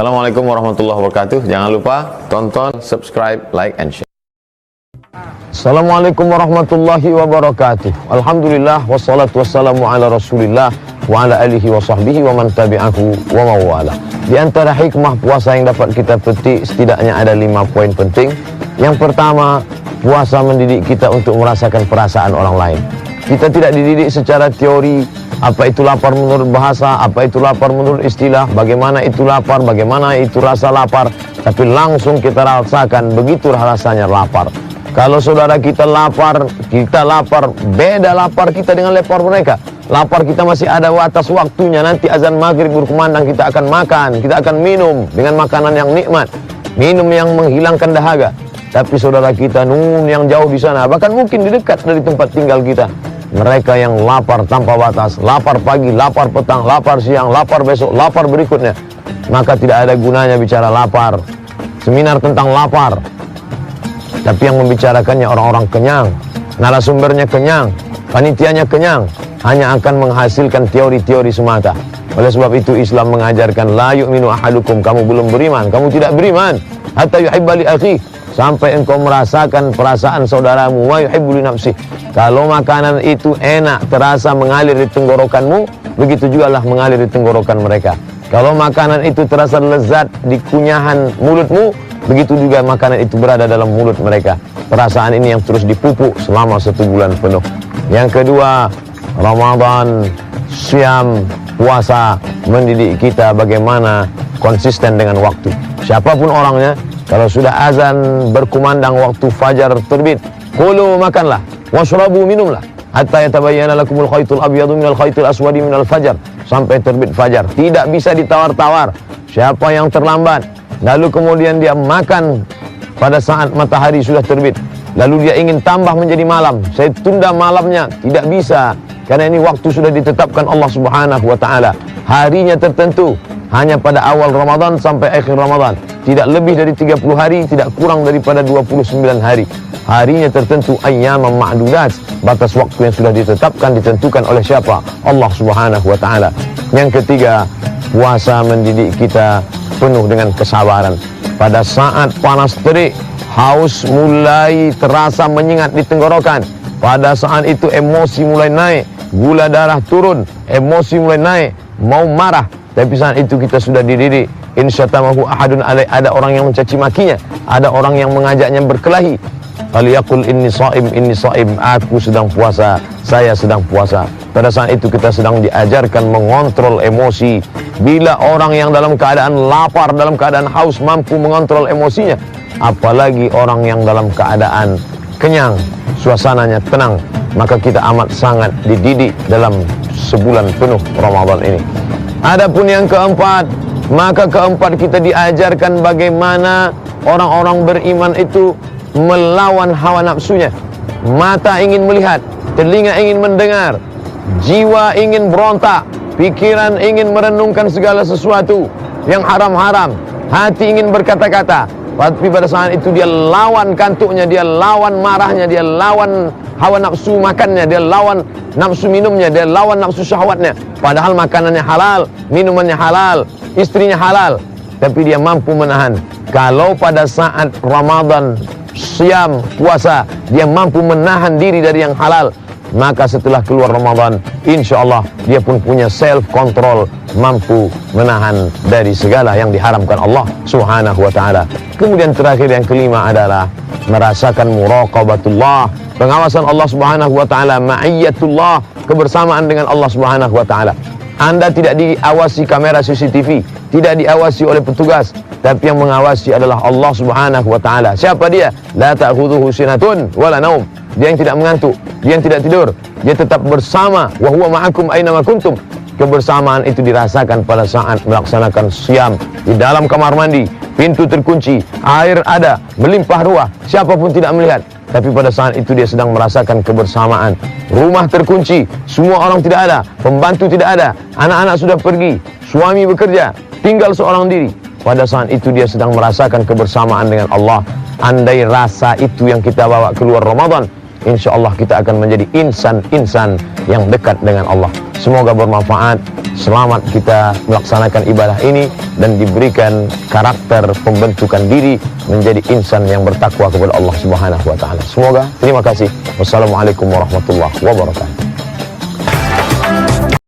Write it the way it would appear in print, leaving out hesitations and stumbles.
Assalamualaikum warahmatullahi wabarakatuh. Jangan lupa tonton, subscribe, like, and share. Assalamualaikum warahmatullahi wabarakatuh. Alhamdulillah wassalatu wassalamu ala rasulillah wa ala alihi wa sahbihi wa man tabi'ahu wa mawala. Di antara hikmah puasa yang dapat kita petik setidaknya ada 5 poin penting. Yang pertama, puasa mendidik kita untuk merasakan perasaan orang lain. Kita tidak dididik secara teori, apa itu lapar menurut bahasa, apa itu lapar menurut istilah, bagaimana itu lapar, bagaimana itu rasa lapar, tapi langsung kita rasakan begitulah rasanya lapar. Kalau saudara kita lapar, beda lapar kita dengan lapar mereka. Lapar kita masih ada batas waktunya, nanti azan maghrib berkumandang kita akan makan, kita akan minum dengan makanan yang nikmat, minum yang menghilangkan dahaga. Tapi saudara kita yang jauh di sana, bahkan mungkin di dekat dari tempat tinggal kita, mereka yang lapar tanpa batas, lapar pagi, lapar petang, lapar siang, lapar besok, lapar berikutnya, maka tidak ada gunanya bicara lapar. Seminar tentang lapar, tapi yang membicarakannya orang-orang kenyang, narasumbernya kenyang, panitianya kenyang, hanya akan menghasilkan teori-teori semata. Oleh sebab itu Islam mengajarkan la yu'minu ahadukum, kamu belum beriman, kamu tidak beriman, hatta yuhibba li akhi, sampai engkau merasakan perasaan saudaramu, wa yuhibbu li nafsi. Kalau makanan itu enak, terasa mengalir di tenggorokanmu, begitu juga lah mengalir di tenggorokan mereka. Kalau makanan itu terasa lezat di kunyahan mulutmu, begitu juga makanan itu berada dalam mulut mereka. Perasaan ini yang terus dipupuk selama 1 bulan penuh. Yang kedua, Ramadan, siam, puasa mendidik kita bagaimana konsisten dengan waktu. Siapapun orangnya, kalau sudah azan berkumandang waktu fajar terbit, kulu makanlah, washrabu minumlah, hatta yatabayyana lakumul khaytul abyadu minal khaytil aswadi minal fajar, sampai terbit fajar. Tidak bisa ditawar-tawar. Siapa yang terlambat, lalu kemudian dia makan pada saat matahari sudah terbit, lalu dia ingin tambah menjadi malam, saya tunda malamnya, tidak bisa. Karena ini waktu sudah ditetapkan Allah Subhanahu wa ta'ala. Harinya tertentu, hanya pada awal Ramadan sampai akhir Ramadan. Tidak lebih dari 30 hari, tidak kurang daripada 29 hari. Harinya tertentu, ayyaman ma'dudat. Batas waktu yang sudah ditetapkan, ditentukan oleh siapa? Allah Subhanahu wa ta'ala. Yang ketiga, puasa mendidik kita penuh dengan kesabaran. Pada saat panas terik, haus mulai terasa menyengat di tenggorokan. Pada saat itu emosi mulai naik, gula darah turun, emosi mulai naik, mau marah. Tapi saat itu kita sudah dididik. Insyatamahu ahadun alaih, ada orang yang mencaci makinya, ada orang yang mengajaknya berkelahi. Faliyaqul inni shaim, aku sedang puasa, saya sedang puasa. Pada saat itu kita sedang diajarkan mengontrol emosi. Bila orang yang dalam keadaan lapar, dalam keadaan haus mampu mengontrol emosinya, apalagi orang yang dalam keadaan kenyang, suasananya tenang, maka kita amat sangat dididik dalam sebulan penuh Ramadan ini. Adapun yang keempat, maka keempat kita diajarkan bagaimana orang-orang beriman itu melawan hawa nafsunya. Mata ingin melihat, telinga ingin mendengar, jiwa ingin berontak, pikiran ingin merenungkan segala sesuatu yang haram-haram, hati ingin berkata-kata. Tapi pada saat itu dia lawan kantuknya, dia lawan marahnya, dia lawan hawa nafsu makannya, dia lawan nafsu minumnya, dia lawan nafsu syahwatnya. Padahal makanannya halal, minumannya halal, istrinya halal, tapi dia mampu menahan. Kalau pada saat Ramadan, siam, puasa, dia mampu menahan diri dari yang halal, maka setelah keluar Ramadan, insya Allah dia pun punya self control, mampu menahan dari segala yang diharamkan Allah Subhanahu wa ta'ala. Kemudian terakhir yang kelima adalah merasakan muraqabatullah, pengawasan Allah Subhanahu wa ta'ala, ma'iyyatullah, kebersamaan dengan Allah Subhanahu wa ta'ala. Anda tidak diawasi kamera CCTV, tidak diawasi oleh petugas, tapi yang mengawasi adalah Allah Subhanahu wa ta'ala. Siapa dia? La ta'khudhuhu sinatun wala naum. Dia yang tidak mengantuk, dia yang tidak tidur, dia tetap bersama. Wa huwa ma'akum aina ma kuntum. Kebersamaan itu dirasakan pada saat melaksanakan siam di dalam kamar mandi, pintu terkunci, air ada, melimpah ruah, siapapun tidak melihat. Tapi pada saat itu dia sedang merasakan kebersamaan. Rumah terkunci, semua orang tidak ada, pembantu tidak ada, anak-anak sudah pergi, suami bekerja, tinggal seorang diri. Pada saat itu dia sedang merasakan kebersamaan dengan Allah. Andai rasa itu yang kita bawa keluar Ramadan, insya Allah kita akan menjadi insan-insan yang dekat dengan Allah. Semoga bermanfaat. Selamat kita melaksanakan ibadah ini dan diberikan karakter pembentukan diri menjadi insan yang bertakwa kepada Allah Subhanahu wa taala. Semoga. Terima kasih. Wassalamualaikum warahmatullahi wabarakatuh.